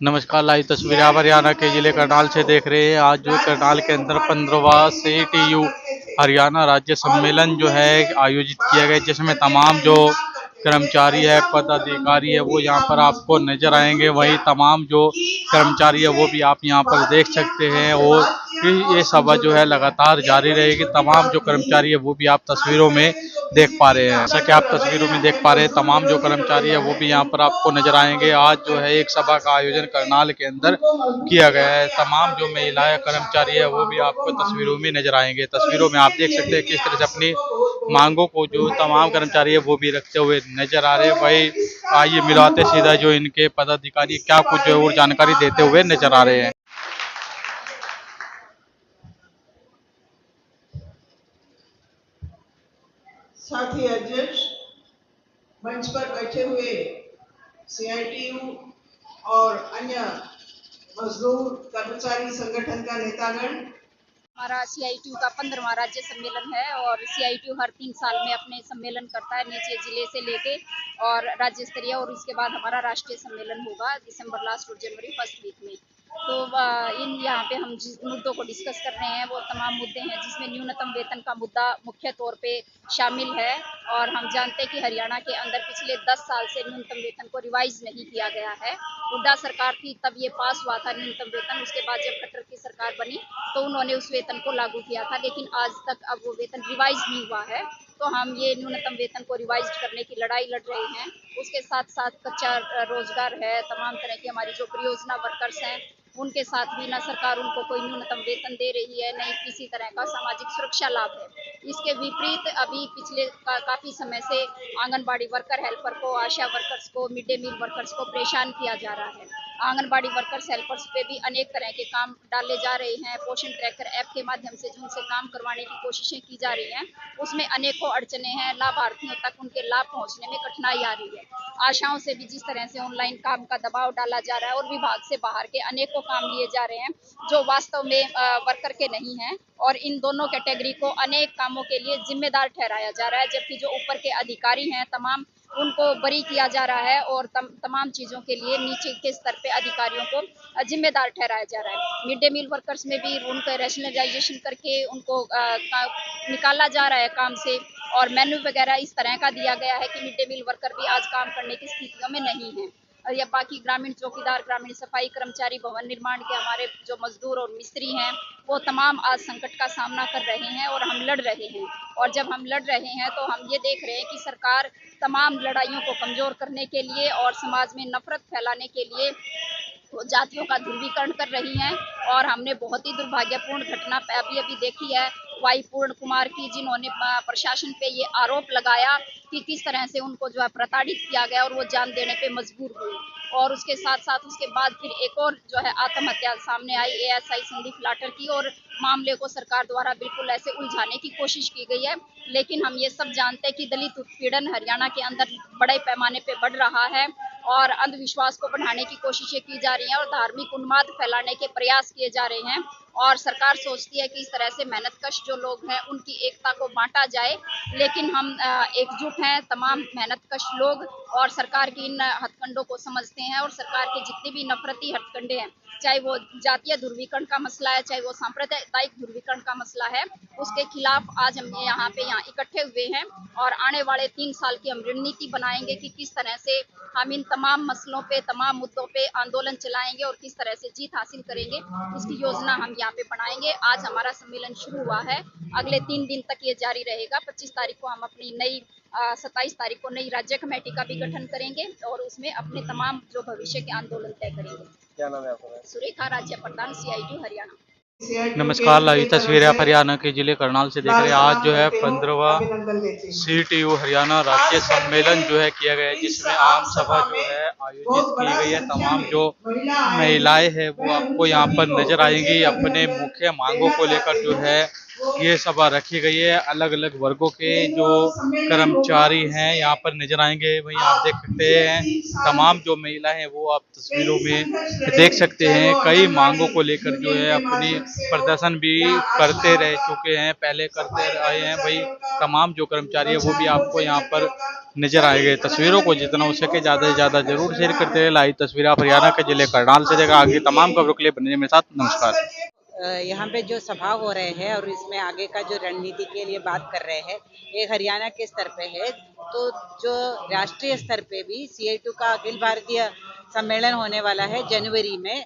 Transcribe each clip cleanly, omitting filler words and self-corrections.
नमस्कार। लाइव तस्वीरें आप हरियाणा के जिले करनाल से देख रहे हैं। आज जो करनाल के अंदर 15वां सीटीयू हरियाणा राज्य सम्मेलन जो है आयोजित किया गया, जिसमें तमाम जो कर्मचारी है, पदाधिकारी है, वो यहाँ पर आपको नजर आएंगे। वहीं तमाम जो कर्मचारी है वो भी आप यहाँ पर देख सकते हैं। और ये सभा जो है लगातार जारी रहेगी। तमाम जो कर्मचारी है वो भी आप तस्वीरों में देख पा रहे हैं। जैसा कि आप तस्वीरों में देख पा रहे हैं, तमाम जो कर्मचारी है वो भी यहाँ पर आपको नजर आएंगे। आज जो है एक सभा का आयोजन करनाल के अंदर किया गया है। तमाम जो महिलाएं कर्मचारी है वो भी आपको तस्वीरों में नजर आएंगे। तस्वीरों में आप देख सकते हैं किस तरह से अपनी मांगों को जो तमाम कर्मचारी है वो भी रखते हुए नजर आ रहे हैं। वही आइए मिलाते सीधा जो इनके पदाधिकारी क्या कुछ जो है और जानकारी देते हुए नजर आ रहे हैं। साथी अध्यक्ष, मंच पर बैठे हुए सीआईटीयू और अन्य मजदूर कर्मचारी संगठन का नेतागण। हमारा सीआईटीयू का 15वां राज्य सम्मेलन है और सीआईटीयू हर 3 साल में अपने सम्मेलन करता है, नीचे जिले से लेके और राज्य स्तरीय। और उसके बाद हमारा राष्ट्रीय सम्मेलन होगा दिसंबर लास्ट और जनवरी फर्स्ट वीक में। तो इन यहाँ पे हम जिस मुद्दों को डिस्कस कर रहे हैं वो तमाम मुद्दे हैं, जिसमें न्यूनतम वेतन का मुद्दा मुख्य तौर पे शामिल है। और हम जानते हैं कि हरियाणा के अंदर पिछले 10 साल से न्यूनतम वेतन को रिवाइज नहीं किया गया है। हुड्डा सरकार थी तब ये पास हुआ था न्यूनतम वेतन। उसके बाद जब खट्टर की सरकार बनी तो उन्होंने उस वेतन को लागू किया था, लेकिन आज तक अब वो वेतन रिवाइज नहीं हुआ है। तो हम ये न्यूनतम वेतन को रिवाइज करने की लड़ाई लड़ रहे हैं। उसके साथ साथ कच्चा रोजगार है, तमाम तरह की हमारी जो परियोजना वर्कर्स हैं उनके साथ भी ना सरकार उनको कोई न्यूनतम वेतन दे रही है, नहीं किसी तरह का सामाजिक सुरक्षा लाभ है। इसके विपरीत अभी पिछले काफ़ी समय से आंगनबाड़ी वर्कर हेल्पर को, आशा वर्कर्स को, मिड डे मील वर्कर्स को परेशान किया जा रहा है। आंगनबाड़ी वर्कर्स हेल्पर्स पे भी अनेक तरह के काम डाले जा रहे हैं। पोषण ट्रैकर ऐप के माध्यम से जो उनसे काम करवाने की कोशिशें की जा रही हैं उसमें अनेकों अड़चने हैं। लाभार्थियों तक उनके लाभ पहुंचने में कठिनाई आ रही है। आशाओं से भी जिस तरह से ऑनलाइन काम का दबाव डाला जा रहा है और विभाग से बाहर के अनेकों काम लिए जा रहे हैं जो वास्तव में वर्कर के नहीं हैं। और इन दोनों कैटेगरी को अनेक कामों के लिए जिम्मेदार ठहराया जा रहा है, जबकि जो ऊपर के अधिकारी हैं तमाम उनको बरी किया जा रहा है और तमाम चीज़ों के लिए नीचे के स्तर पे अधिकारियों को जिम्मेदार ठहराया जा रहा है। मिड डे मील वर्कर्स में भी उनका रैशनलाइजेशन करके उनको निकाला जा रहा है काम से। और मेन्यू वगैरह इस तरह का दिया गया है कि मिड डे मील वर्कर भी आज काम करने की स्थितियों में नहीं है। और या बाकी ग्रामीण चौकीदार, ग्रामीण सफाई कर्मचारी, भवन निर्माण के हमारे जो मजदूर और मिस्त्री हैं वो तमाम आज संकट का सामना कर रहे हैं और हम लड़ रहे हैं। और जब हम लड़ रहे हैं तो हम ये देख रहे हैं कि सरकार तमाम लड़ाइयों को कमज़ोर करने के लिए और समाज में नफरत फैलाने के लिए वो जातियों का ध्रुवीकरण कर रही हैं। और हमने बहुत ही दुर्भाग्यपूर्ण घटना अभी देखी है वाई पूर्ण कुमार की, जिन्होंने प्रशासन पे ये आरोप लगाया कि किस तरह से उनको जो है प्रताड़ित किया गया और वो जान देने पे मजबूर हुई। और उसके साथ साथ उसके बाद फिर एक और जो है आत्महत्या सामने आई एएसआई संदीप लाटर की, और मामले को सरकार द्वारा बिल्कुल ऐसे उलझाने की कोशिश की गई है। लेकिन हम ये सब जानते हैं कि दलित उत्पीड़न हरियाणा के अंदर बड़े पैमाने पे बढ़ रहा है और अंधविश्वास को बढ़ाने की कोशिशें की जा रही हैं और धार्मिक उन्माद फैलाने के प्रयास किए जा रहे हैं। और सरकार सोचती है कि इस तरह से मेहनतकश जो लोग हैं उनकी एकता को बांटा जाए, लेकिन हम एकजुट हैं तमाम मेहनतकश लोग और सरकार की इन हथकंडों को समझते हैं। और सरकार के जितने भी नफरती हथकंडे हैं, चाहे वो जातीय ध्रुवीकरण का मसला है, चाहे वो सांप्रदायिक ध्रुवीकरण का मसला है, उसके खिलाफ आज हम यहाँ इकट्ठे हुए हैं। और आने वाले 3 साल की हम रणनीति बनाएंगे कि किस तरह से हम इन तमाम मसलों पे, तमाम मुद्दों पे आंदोलन चलाएंगे और किस तरह से जीत हासिल करेंगे, इसकी योजना हम यहाँ पे बनाएंगे। आज हमारा सम्मेलन शुरू हुआ है, अगले 3 दिन तक ये जारी रहेगा। 25 तारीख को हम अपनी नई 27 तारीख को नई राज्य कमेटी का भी गठन करेंगे और उसमें अपने तमाम जो भविष्य के आंदोलन तय करेंगे। क्या नाम है आपका? सुरेखा, राज्य प्रधान, सीआईटीयू हरियाणा। नमस्कार। लाइव तस्वीरें आप हरियाणा के जिले करनाल से देख रहे हैं। आज जो है 15वां सीटीयू हरियाणा राज्य सम्मेलन जो है किया गया है, जिसमें आम सभा जो है आयोजित की गई है। तमाम जो महिलाएं हैं वो आपको यहाँ पर नजर आएंगी। अपने मुख्य मांगों को लेकर जो है ये सभा रखी गई है। अलग अलग वर्गों के जो कर्मचारी हैं यहाँ पर नजर आएंगे। वहीं आप देख सकते हैं तमाम जो महिलाएं हैं वो आप तस्वीरों में देख सकते हैं। कई मांगों को लेकर जो है अपनी प्रदर्शन भी करते रह चुके हैं, पहले करते आए हैं। वही तमाम जो कर्मचारी है वो भी आपको यहाँ पर नजर आए गए तस्वीरों को जितना हो सके ज़्यादा से ज़्यादा जरूर शेयर करते रहे। लाइव तस्वीरें आप हरियाणा के जिले करनाल से देखा। आगे तमाम खबरों के लिए बने मेरे साथ। नमस्कार। यहाँ पे जो सभा हो रहे हैं और इसमें आगे का जो रणनीति के लिए बात कर रहे हैं, ये हरियाणा के स्तर पे है। तो जो राष्ट्रीय स्तर पे भी CI2 का अखिल भारतीय सम्मेलन होने वाला है जनवरी में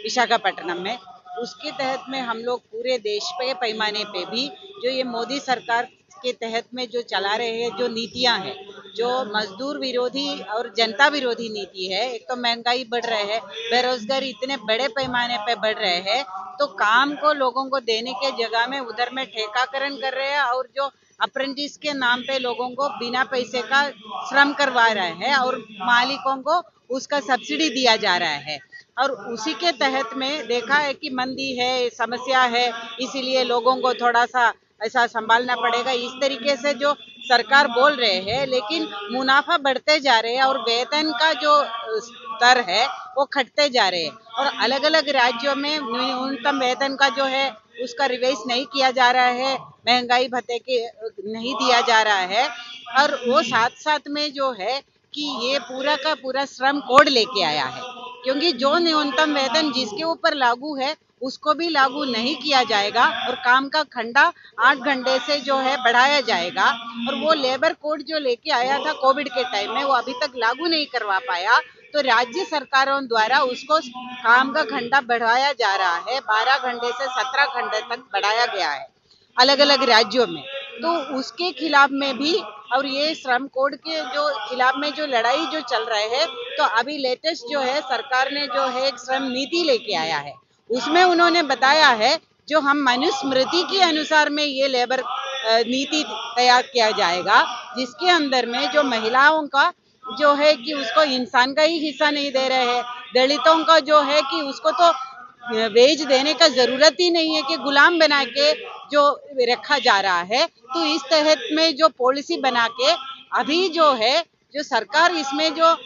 विशाखापट्टनम में। उसके तहत में हम लोग पूरे देश पे पैमाने पे भी जो ये मोदी सरकार के तहत में जो चला रहे हैं जो नीतियां हैं, जो मजदूर विरोधी और जनता विरोधी नीति है। एक तो महंगाई बढ़ रहे है, बेरोजगारी इतने बड़े पैमाने पे बढ़ रहे हैं, तो काम को लोगों को देने के जगह में उधर में ठेकाकरण कर रहे हैं और जो अप्रेंटिस के नाम पे लोगों को बिना पैसे का श्रम करवा रहे हैं और मालिकों को उसका सब्सिडी दिया जा रहा है। और उसी के तहत में देखा है कि मंदी है, समस्या है, इसीलिए लोगों को थोड़ा सा ऐसा संभालना पड़ेगा, इस तरीके से जो सरकार बोल रहे हैं। लेकिन मुनाफा बढ़ते जा रहे हैं और वेतन का जो स्तर है वो घटते जा रहे हैं और अलग अलग राज्यों में न्यूनतम वेतन का जो है उसका रिवाइज नहीं किया जा रहा है, महंगाई भत्ते के नहीं दिया जा रहा है। और वो साथ साथ में जो है कि ये पूरा का पूरा श्रम कोड लेके आया है, क्योंकि जो न्यूनतम वेतन जिसके ऊपर लागू है उसको भी लागू नहीं किया जाएगा और काम का खंडा 8 घंटे से जो है बढ़ाया जाएगा। और वो लेबर कोड जो लेके आया था कोविड के टाइम में, वो अभी तक लागू नहीं करवा पाया, तो राज्य सरकारों द्वारा उसको काम का घंटा बढ़ाया जा रहा है। 12 घंटे से 17 घंटे तक बढ़ाया गया है अलग अलग राज्यों में। तो उसके खिलाफ में भी और ये श्रम कोड के जो खिलाफ में जो लड़ाई जो चल रहे है, तो अभी लेटेस्ट जो है सरकार ने जो है एक श्रम नीति लेके आया है। उसमें उन्होंने बताया है जो हम मनुस्मृति के अनुसार में ये लेबर नीति तैयार किया जाएगा, जिसके अंदर में जो महिलाओं का जो है कि उसको इंसान का ही हिस्सा नहीं दे रहे हैं, दलितों का जो है कि उसको तो वेज देने का जरूरत ही नहीं है कि गुलाम बना के जो रखा जा रहा है। तो इस तहत में जो पॉलिसी बना के अभी जो है जो सरकार इसमें जो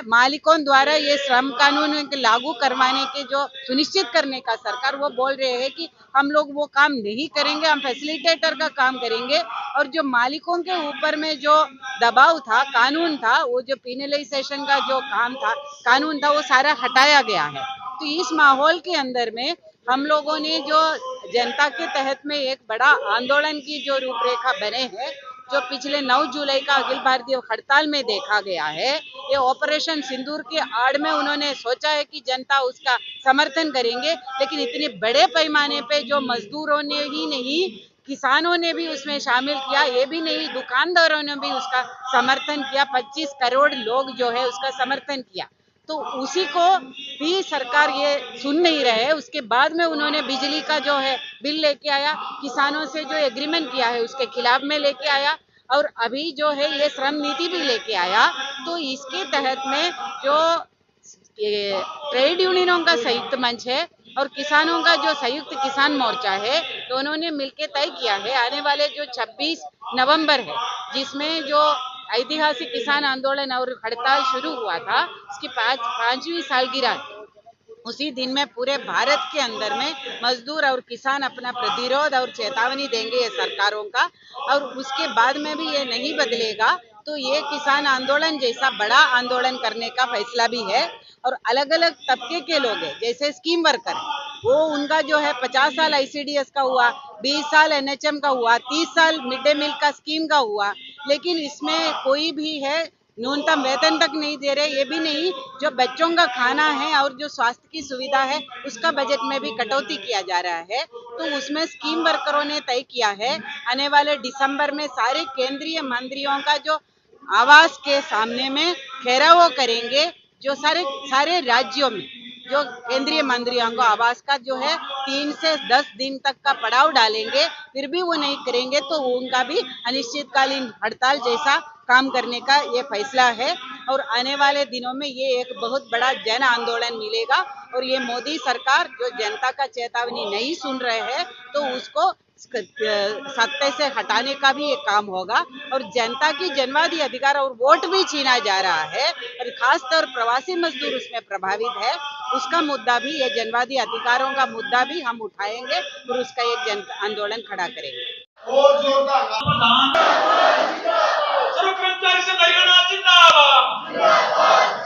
मालिकों द्वारा ये श्रम कानून लागू करवाने के जो सुनिश्चित करने का सरकार वो बोल रहे हैं कि हम लोग वो काम नहीं करेंगे, हम फैसिलिटेटर का काम करेंगे। और जो मालिकों के ऊपर में जो दबाव था, कानून था, वो जो पिनलाइजेशन का जो काम था, कानून था, वो सारा हटाया गया है। तो इस माहौल के अंदर में हम लोगों ने जो जनता के तहत में एक बड़ा आंदोलन की जो रूपरेखा बने हैं, जो पिछले 9 जुलाई का अखिल भारतीय हड़ताल में देखा गया है, ये ऑपरेशन सिंदूर के आड़ में उन्होंने सोचा है कि जनता उसका समर्थन करेंगे, लेकिन इतने बड़े पैमाने पे जो मजदूरों ने ही नहीं, किसानों ने भी उसमें शामिल किया, ये भी नहीं, दुकानदारों ने भी उसका समर्थन किया, 25 करोड़ लोग जो है उसका समर्थन किया। तो उसी को भी सरकार ये सुन नहीं रहे। उसके बाद में उन्होंने बिजली का जो है बिल लेके आया, किसानों से जो एग्रीमेंट किया है उसके खिलाफ में लेके आया, और अभी जो है ये श्रम नीति भी लेके आया। तो इसके तहत में जो ट्रेड यूनियनों का संयुक्त मंच है और किसानों का जो संयुक्त किसान मोर्चा है, दोनों ने मिलकर तय किया है आने वाले जो 26 नवंबर है, जिसमें जो ऐतिहासिक किसान आंदोलन और हड़ताल शुरू हुआ था, उसकी 5वीं सालगिरह, उसी दिन में पूरे भारत के अंदर में मजदूर और किसान अपना प्रतिरोध और चेतावनी देंगे ये सरकारों का। और उसके बाद में भी ये नहीं बदलेगा तो ये किसान आंदोलन जैसा बड़ा आंदोलन करने का फैसला भी है। और अलग अलग तबके के लोग हैं, जैसे स्कीम वर्कर, वो उनका जो है 50 साल ICDS का हुआ, 20 साल NHM का हुआ, 30 साल मिड डे मील का स्कीम का हुआ, लेकिन इसमें कोई भी है न्यूनतम वेतन तक नहीं दे रहे। ये भी नहीं, जो बच्चों का खाना है और जो स्वास्थ्य की सुविधा है उसका बजट में भी कटौती किया जा रहा है। तो उसमें स्कीम वर्करों ने तय किया है आने वाले दिसंबर में सारे केंद्रीय मंत्रियों का जो आवास के सामने में घेराव करेंगे, जो सारे राज्यों में जो केंद्रीय मंत्रियों को आवास का जो है 3 से 10 दिन तक का पड़ाव डालेंगे, फिर भी वो नहीं करेंगे तो उनका भी अनिश्चितकालीन हड़ताल जैसा काम करने का ये फैसला है। और आने वाले दिनों में ये एक बहुत बड़ा जन आंदोलन मिलेगा और ये मोदी सरकार जो जनता का चेतावनी नहीं सुन रहे हैं, तो उसको सत्ते से हटाने का भी एक काम होगा। और जनता की जनवादी अधिकार और वोट भी छीना जा रहा है और खासतौर प्रवासी मजदूर उसमें प्रभावित है, उसका मुद्दा भी, ये जनवादी अधिकारों का मुद्दा भी हम उठाएंगे और उसका एक जन आंदोलन खड़ा करेंगे। और जोरदार सर्व कर्मचारी संघ हरियाणा जिंदाबाद।